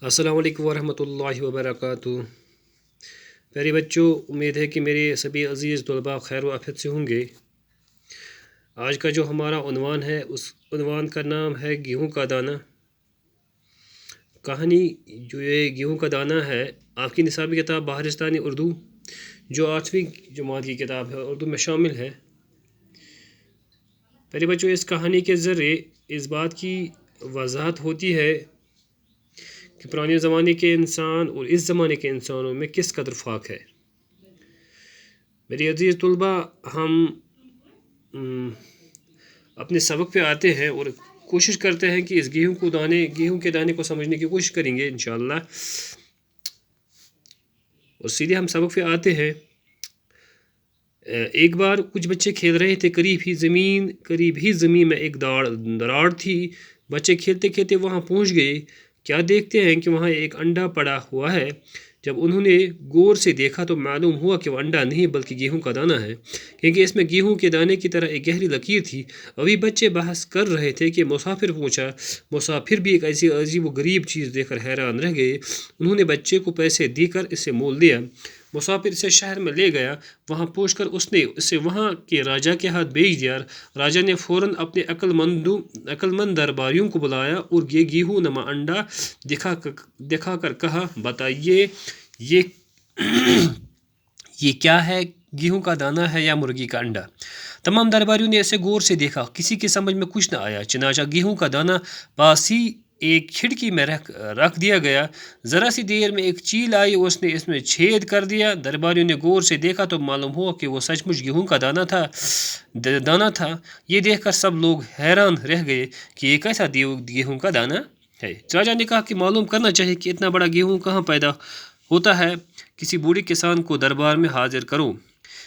السلام علیکم ورحمۃ اللہ وبرکاتہ۔ پیارے بچوں، امید ہے کہ میرے سبھی عزیز طلباء خیر و عافیت سے ہوں گے۔ آج کا جو ہمارا عنوان ہے اس عنوان کا نام ہے گیہوں کا دانہ۔ کہانی جو یہ گیہوں کا دانہ ہے آپ کی نصابی کتاب بہارستانی اردو جو 8ویں جماعت کی کتاب ہے اردو میں شامل ہے۔ پیارے بچوں، اس کہانی کے ذریعے اس بات کی وضاحت ہوتی ہے کہ پرانے زمانے کے انسان اور اس زمانے کے انسانوں میں کس قدر فرق ہے۔ میری عزیز طلباء، ہم اپنے سبق پہ آتے ہیں اور کوشش کرتے ہیں کہ اس گیہوں کے دانے کو سمجھنے کی کوشش کریں گے انشاءاللہ۔ اور سیدھے ہم سبق پہ آتے ہیں۔ ایک بار کچھ بچے کھیل رہے تھے، قریب ہی زمین میں ایک دراڑ تھی۔ بچے کھیلتے کھیلتے وہاں پہنچ گئے۔ کیا دیکھتے ہیں کہ وہاں ایک انڈا پڑا ہوا ہے۔ جب انہوں نے غور سے دیکھا تو معلوم ہوا کہ وہ انڈا نہیں بلکہ گیہوں کا دانہ ہے، کیونکہ اس میں گیہوں کے دانے کی طرح ایک گہری لکیر تھی۔ ابھی بچے بحث کر رہے تھے کہ مسافر پہنچا۔ مسافر بھی ایک ایسی عجیب و غریب چیز دیکھ کر حیران رہ گئے۔ انہوں نے بچے کو پیسے دے کر اسے مول لیا۔ مسافر اسے شہر میں لے گیا۔ وہاں پہنچ کر اس نے اسے وہاں کے راجا کے ہاتھ بیچ دیا۔ راجا نے فوراً اپنے عقل مند درباریوں کو بلایا اور یہ گیہوں نما انڈا دکھا کر کہا، بتائیے یہ کیا ہے، گیہوں کا دانہ ہے یا مرغی کا انڈا؟ تمام درباریوں نے اسے غور سے دیکھا، کسی کی سمجھ میں کچھ نہ آیا۔ چنانچہ گیہوں کا دانہ پاس ہی ایک کھڑکی میں رکھ دیا گیا۔ ذرا سی دیر میں ایک چیل آئی، اس نے اس میں چھید کر دیا۔ درباریوں نے غور سے دیکھا تو معلوم ہوا کہ وہ سچ مچ گیہوں کا دانہ تھا۔ یہ دیکھ کر سب لوگ حیران رہ گئے کہ یہ کیسا گیہوں کا دانہ ہے۔ راجا نے کہا کہ معلوم کرنا چاہیے کہ اتنا بڑا گیہوں کہاں پیدا ہوتا ہے۔ کسی بوڑھے کسان کو دربار میں حاضر کرو۔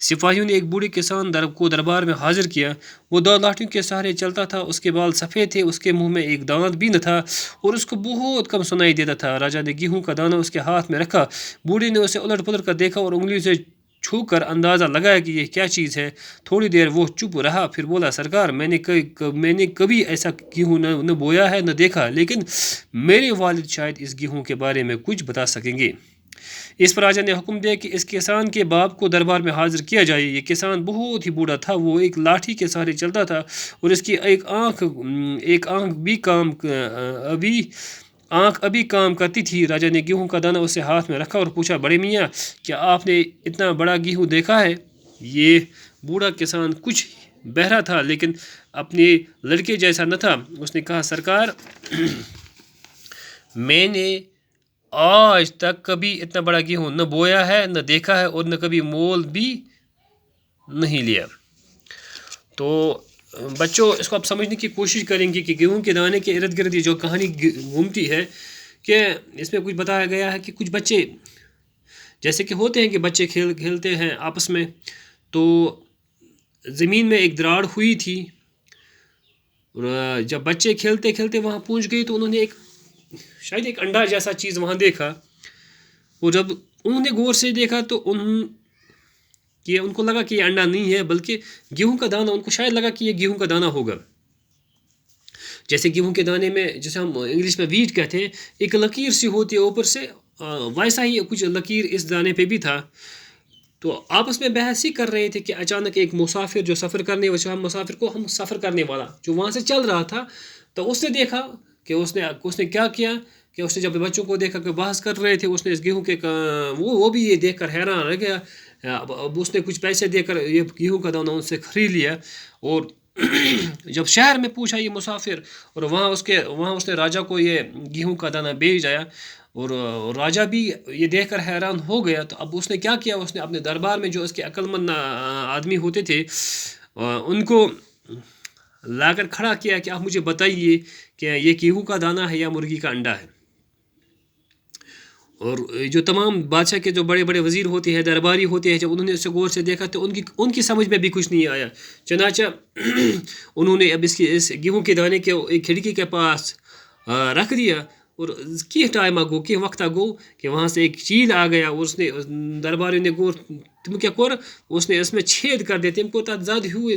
سپاہیوں نے ایک بوڑھے کسان کو دربار میں حاضر کیا۔ وہ 2 لاٹھیوں کے سہارے چلتا تھا، اس کے بال سفید تھے، اس کے منہ میں ایک دانت بھی نہ تھا اور اس کو بہت کم سنائی دیتا تھا۔ راجا نے گیہوں کا دانہ اس کے ہاتھ میں رکھا۔ بوڑھے نے اسے الٹ پلٹ کر دیکھا اور انگلی سے چھو کر اندازہ لگایا کہ یہ کیا چیز ہے۔ تھوڑی دیر وہ چپ رہا، پھر بولا، سرکار، میں نے کبھی ایسا گیہوں نہ بویا ہے نہ دیکھا، لیکن میرے والد شاید اس گیہوں کے بارے میں کچھ بتا سکیں گے۔ اس پر راجا نے حکم دیا کہ اس کسان کے باپ کو دربار میں حاضر کیا جائے۔ یہ کسان بہت ہی بوڑھا تھا، وہ ایک لاٹھی کے سہارے چلتا تھا اور اس کی ایک آنکھ ابھی کام کرتی تھی۔ راجا نے گیہوں کا دانہ اسے ہاتھ میں رکھا اور پوچھا، بڑے میاں، کیا آپ نے اتنا بڑا گیہوں دیکھا ہے؟ یہ بوڑھا کسان کچھ بہرا تھا لیکن اپنے لڑکے جیسا نہ تھا۔ اس نے کہا، سرکار، میں نے آج تک کبھی اتنا بڑا گیہوں نہ بویا ہے، نہ دیکھا ہے اور نہ کبھی مول بھی نہیں لیا۔ تو بچوں، اس کو آپ سمجھنے کی کوشش کریں گے کہ گیہوں کے دانے کے ارد گرد یہ جو کہانی گھومتی ہے کہ اس میں کچھ بتایا گیا ہے کہ کچھ بچے جیسے کہ ہوتے ہیں کہ بچے کھیلتے ہیں آپس میں، تو زمین میں ایک دراڑ ہوئی تھی اور جب بچے کھیلتے کھیلتے وہاں پہنچ گئے تو انہوں نے شاید ایک انڈا جیسا چیز وہاں دیکھا، اور جب انہوں نے غور سے دیکھا تو ان کو لگا کہ یہ انڈا نہیں ہے بلکہ گیہوں کا دانہ۔ ان کو شاید لگا کہ یہ گیہوں کا دانہ ہوگا، جیسے گیہوں کے دانے میں جیسے ہم انگلش میں ویٹ کہتے ہیں، ایک لکیر سی ہوتی ہے اوپر سے، ویسا ہی کچھ لکیر اس دانے پہ بھی تھا۔ تو آپس میں بحث ہی کر رہے تھے کہ اچانک ایک مسافر جو سفر کرنے والا جو وہاں سے چل رہا تھا، تو اس نے دیکھا کہ اس نے کیا کیا کہ اس نے جب بچوں کو دیکھا کہ بحث کر رہے تھے، اس نے اس گیہوں کے وہ بھی یہ دیکھ کر حیران رہ گیا۔ اب اس نے کچھ پیسے دے کر یہ گیہوں کا دانہ ان سے خرید لیا اور جب شہر میں پوچھا یہ مسافر، اور وہاں اس نے راجا کو یہ گیہوں کا دانہ بیچ آیا، اور راجا بھی یہ دیکھ کر حیران ہو گیا۔ تو اب اس نے کیا کیا، اس نے اپنے دربار میں جو اس کے عقل مند آدمی ہوتے تھے ان کو لا کر کھڑا کیا کہ آپ مجھے بتائیے کہ یہ گیہوں کا دانہ ہے یا مرغی کا انڈا ہے۔ اور جو تمام بادشاہ کے جو بڑے بڑے وزیر ہوتے ہیں، درباری ہوتے ہیں، جب انہوں نے اسے غور سے دیکھا تو ان کی سمجھ میں بھی کچھ نہیں آیا۔ چنانچہ انہوں نے اب اس گیہوں کے دانے کے ایک کھڑکی کے پاس رکھ دیا، اور کی ٹائم آگو کہ وقت آگو کہ وہاں سے ایک چیل آ گیا اور اس نے درباریوں نے غور تم کیا کر اس نے اس میں چھید کر دیا، تم کو تات زیادہ ہوئے